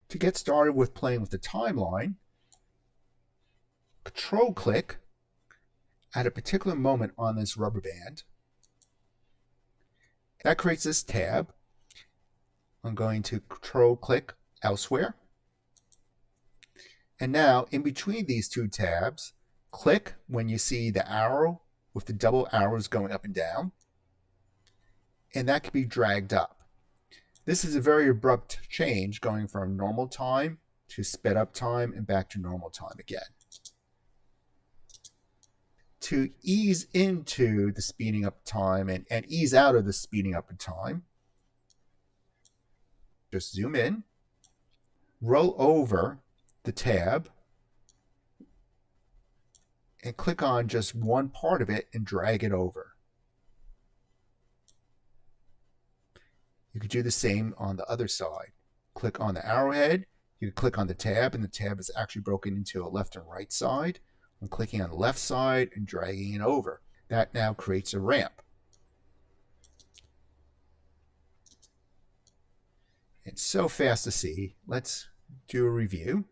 To get started with playing with the timeline, control click at a particular moment on this rubber band. That creates this tab. I'm going to control click elsewhere. And now in between these two tabs, click when you see the arrow with the double arrows going up and down. And that can be dragged up. This is a very abrupt change going from normal time to sped up time and back to normal time again. To ease into the speeding up time and ease out of the speeding up time, just zoom in, roll over the tab, and click on just one part of it and drag it over. You could do the same on the other side. Click on the arrowhead, you can click on the tab, and the tab is actually broken into a left and right side. I'm clicking on the left side and dragging it over. That now creates a ramp. It's so fast to see. Let's do a review.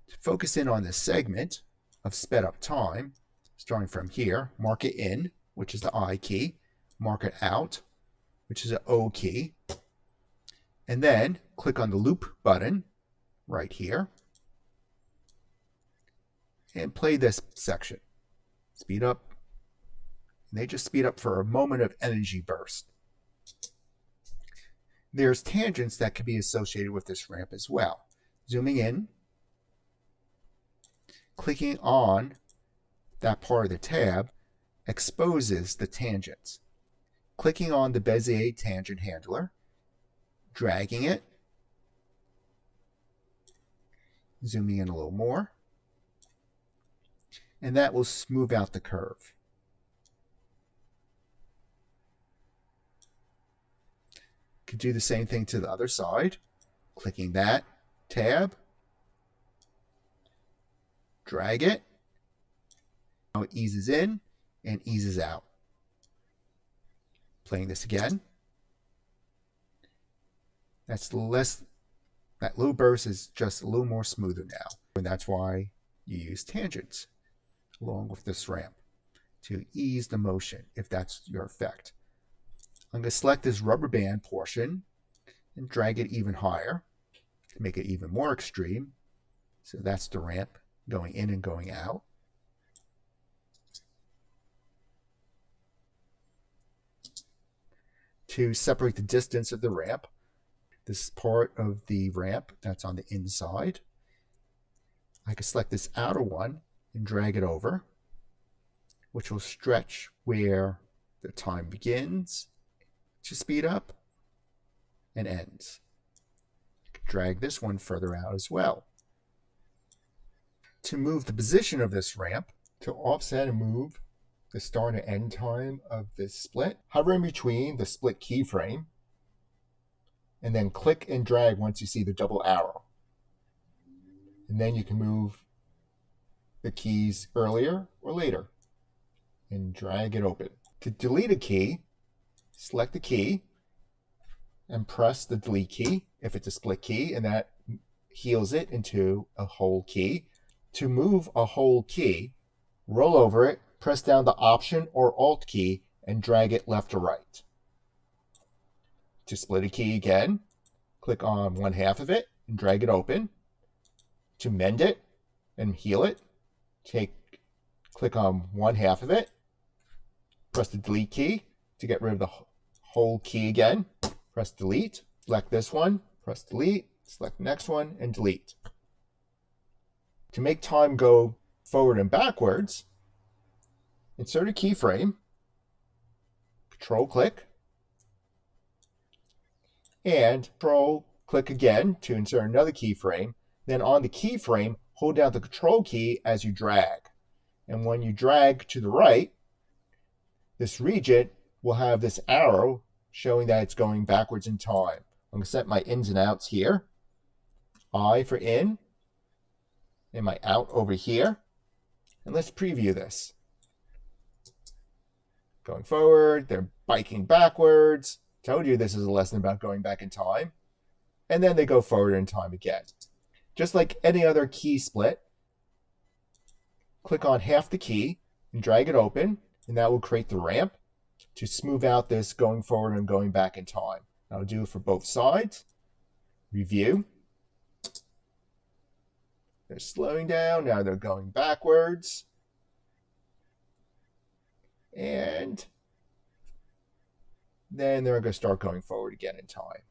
To focus in on this segment of sped up time, starting from here, mark it in, which is the I key, mark it out, which is the O key, and then click on the loop button right here and play this section. Speed up. And they just speed up for a moment of energy burst. There's tangents that can be associated with this ramp as well. Zooming in, clicking on that part of the tab exposes the tangents. Clicking on the Bezier tangent handler, dragging it, zooming in a little more, and that will smooth out the curve. Could do the same thing to the other side. Clicking that tab, drag it. Now it eases in and eases out. Playing this again. That little burst is just a little more smoother now. And that's why you use tangents along with this ramp to ease the motion if that's your effect. I'm going to select this rubber band portion and drag it even higher to make it even more extreme. So that's the ramp going in and going out. To separate the distance of the ramp, this is part of the ramp that's on the inside. I can select this outer one and drag it over, which will stretch where the time begins to speed up and ends. I can drag this one further out as well. To move the position of this ramp, to offset and move the start and end time of this split, hover in between the split keyframe, and then click and drag once you see the double arrow. And then you can move the keys earlier or later and drag it open. To delete a key, select the key and press the delete key if it's a split key, and that heals it into a whole key. To move a whole key, roll over it, press down the Option or Alt key and drag it left or right. To split a key again, click on one half of it and drag it open. To mend it and heal it, click on one half of it, press the delete key to get rid of the whole key again, press delete, select this one, press delete, select the next one, and delete. To make time go forward and backwards, insert a keyframe, control click, and control click again to insert another keyframe. Then on the keyframe, hold down the control key as you drag. And when you drag to the right, this region will have this arrow showing that it's going backwards in time. I'm going to set my ins and outs here. I for in, and my out over here. And let's preview this. Going forward, they're biking backwards. Told you this is a lesson about going back in time. and then they go forward in time again. Just like any other key split, click on half the key and drag it open, and that will create the ramp to smooth out this going forward and going back in time. I'll do it for both sides. Review. They're slowing down, now they're going backwards. And then they're going to start going forward again in time.